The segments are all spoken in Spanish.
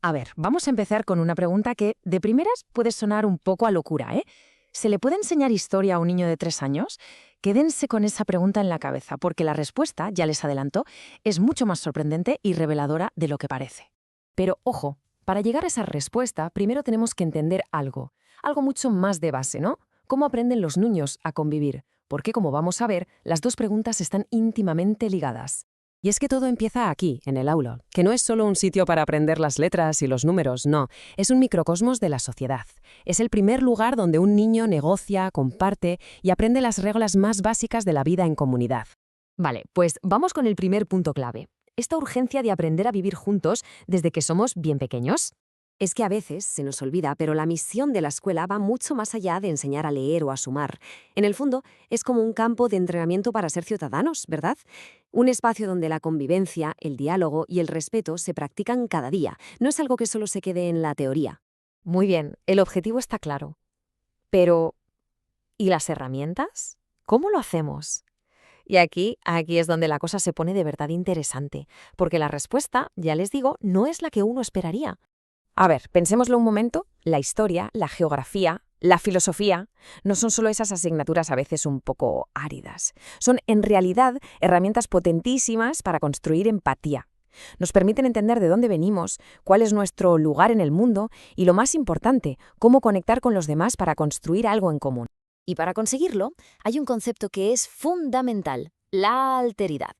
A ver, vamos a empezar con una pregunta que de primeras puede sonar un poco a locura, ¿eh? ¿Se le puede enseñar historia a un niño de 3 años? Quédense con esa pregunta en la cabeza, porque la respuesta, ya les adelanto, es mucho más sorprendente y reveladora de lo que parece. Pero ojo, para llegar a esa respuesta, primero tenemos que entender algo mucho más de base, ¿no? ¿Cómo aprenden los niños a convivir? Porque, como vamos a ver, las dos preguntas están íntimamente ligadas. Y es que todo empieza aquí, en el aula, que no es solo un sitio para aprender las letras y los números, no, es un microcosmos de la sociedad. Es el primer lugar donde un niño negocia, comparte y aprende las reglas más básicas de la vida en comunidad. Vale, pues vamos con el primer punto clave. Esta urgencia de aprender a vivir juntos desde que somos bien pequeños. Es que a veces se nos olvida, pero la misión de la escuela va mucho más allá de enseñar a leer o a sumar. En el fondo, es como un campo de entrenamiento para ser ciudadanos, ¿verdad? Un espacio donde la convivencia, el diálogo y el respeto se practican cada día. No es algo que solo se quede en la teoría. Muy bien, el objetivo está claro. Pero, ¿y las herramientas? ¿Cómo lo hacemos? Y aquí es donde la cosa se pone de verdad interesante, porque la respuesta, ya les digo, no es la que uno esperaría. A ver, pensémoslo un momento, la historia, la geografía, la filosofía, no son solo esas asignaturas a veces un poco áridas. Son, en realidad, herramientas potentísimas para construir empatía. Nos permiten entender de dónde venimos, cuál es nuestro lugar en el mundo y, lo más importante, cómo conectar con los demás para construir algo en común. Y para conseguirlo, hay un concepto que es fundamental: la alteridad.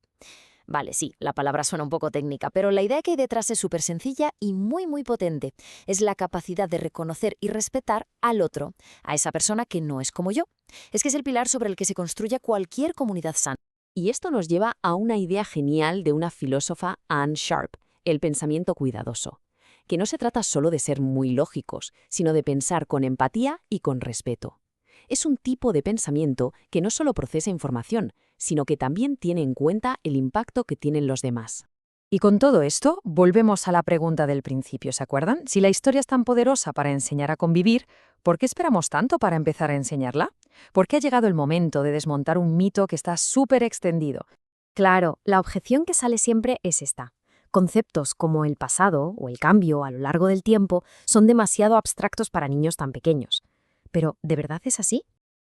Vale, sí, la palabra suena un poco técnica, pero la idea que hay detrás es súper sencilla y muy potente. Es la capacidad de reconocer y respetar al otro, a esa persona que no es como yo. Es que es el pilar sobre el que se construye cualquier comunidad sana. Y esto nos lleva a una idea genial de una filósofa, Anne Sharp, el pensamiento cuidadoso, que no se trata solo de ser muy lógicos, sino de pensar con empatía y con respeto. Es un tipo de pensamiento que no solo procesa información, sino que también tiene en cuenta el impacto que tienen los demás. Y con todo esto, volvemos a la pregunta del principio, ¿se acuerdan? Si la historia es tan poderosa para enseñar a convivir, ¿por qué esperamos tanto para empezar a enseñarla? ¿Por qué ha llegado el momento de desmontar un mito que está súper extendido? Claro, la objeción que sale siempre es esta. Conceptos como el pasado o el cambio a lo largo del tiempo son demasiado abstractos para niños tan pequeños. Pero, ¿de verdad es así?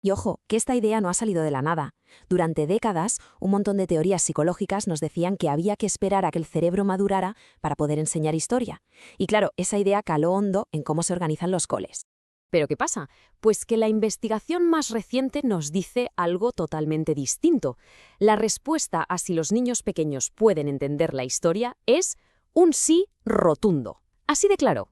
Y ojo, que esta idea no ha salido de la nada. Durante décadas, un montón de teorías psicológicas nos decían que había que esperar a que el cerebro madurara para poder enseñar historia. Y claro, esa idea caló hondo en cómo se organizan los coles. ¿Pero qué pasa? Pues que la investigación más reciente nos dice algo totalmente distinto. La respuesta a si los niños pequeños pueden entender la historia es un sí rotundo. Así de claro.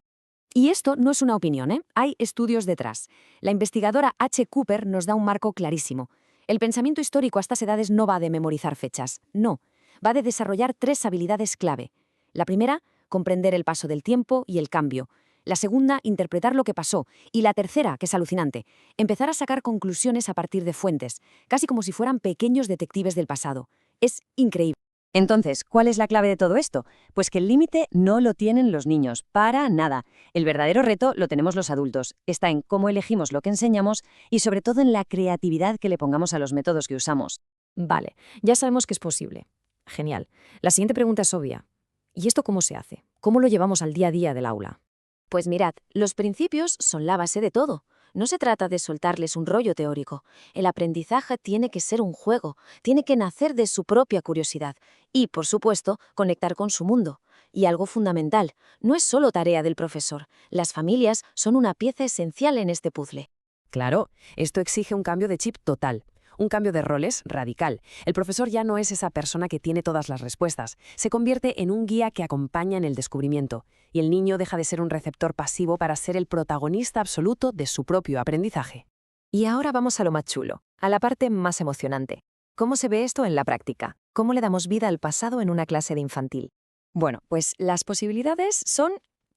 Y esto no es una opinión, ¿eh? Hay estudios detrás. La investigadora H. Cooper nos da un marco clarísimo. El pensamiento histórico a estas edades no va de memorizar fechas, no. Va de desarrollar 3 habilidades clave. La primera, comprender el paso del tiempo y el cambio. La segunda, interpretar lo que pasó. Y la tercera, que es alucinante, empezar a sacar conclusiones a partir de fuentes, casi como si fueran pequeños detectives del pasado. Es increíble. Entonces, ¿cuál es la clave de todo esto? Pues que el límite no lo tienen los niños, para nada. El verdadero reto lo tenemos los adultos. Está en cómo elegimos lo que enseñamos y sobre todo en la creatividad que le pongamos a los métodos que usamos. Vale, ya sabemos que es posible. Genial. La siguiente pregunta es obvia. ¿Y esto cómo se hace? ¿Cómo lo llevamos al día a día del aula? Pues mirad, los principios son la base de todo. No se trata de soltarles un rollo teórico. El aprendizaje tiene que ser un juego, tiene que nacer de su propia curiosidad y, por supuesto, conectar con su mundo. Y algo fundamental, no es solo tarea del profesor. Las familias son una pieza esencial en este puzzle. Claro, esto exige un cambio de chip total. Un cambio de roles radical. El profesor ya no es esa persona que tiene todas las respuestas. Se convierte en un guía que acompaña en el descubrimiento. Y el niño deja de ser un receptor pasivo para ser el protagonista absoluto de su propio aprendizaje. Y ahora vamos a lo más chulo, a la parte más emocionante. ¿Cómo se ve esto en la práctica? ¿Cómo le damos vida al pasado en una clase de infantil? Bueno, pues las posibilidades son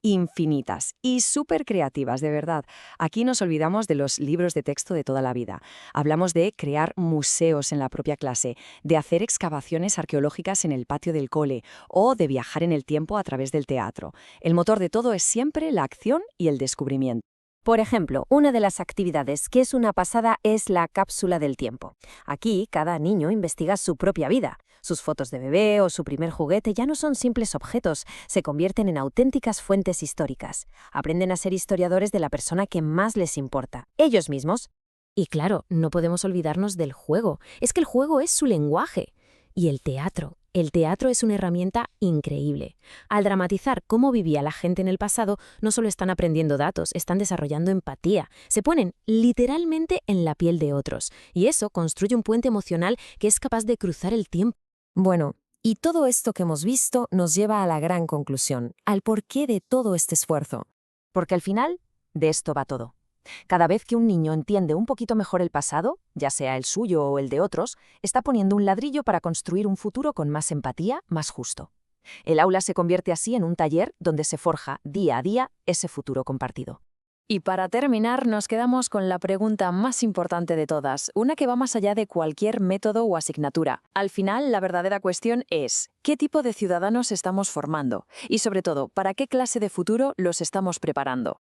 infinitas y súper creativas, de verdad. Aquí nos olvidamos de los libros de texto de toda la vida. Hablamos de crear museos en la propia clase, de hacer excavaciones arqueológicas en el patio del cole o de viajar en el tiempo a través del teatro. El motor de todo es siempre la acción y el descubrimiento. Por ejemplo, una de las actividades que es una pasada es la cápsula del tiempo. Aquí, cada niño investiga su propia vida. Sus fotos de bebé o su primer juguete ya no son simples objetos, se convierten en auténticas fuentes históricas. Aprenden a ser historiadores de la persona que más les importa, ellos mismos. Y claro, no podemos olvidarnos del juego. Es que el juego es su lenguaje. Y el teatro. El teatro es una herramienta increíble. Al dramatizar cómo vivía la gente en el pasado, no solo están aprendiendo datos, están desarrollando empatía. Se ponen literalmente en la piel de otros. Y eso construye un puente emocional que es capaz de cruzar el tiempo. Bueno, y todo esto que hemos visto nos lleva a la gran conclusión, al porqué de todo este esfuerzo. Porque al final, de esto va todo. Cada vez que un niño entiende un poquito mejor el pasado, ya sea el suyo o el de otros, está poniendo un ladrillo para construir un futuro con más empatía, más justo. El aula se convierte así en un taller donde se forja día a día ese futuro compartido. Y para terminar, nos quedamos con la pregunta más importante de todas, una que va más allá de cualquier método o asignatura. Al final, la verdadera cuestión es, ¿qué tipo de ciudadanos estamos formando? Y sobre todo, ¿para qué clase de futuro los estamos preparando?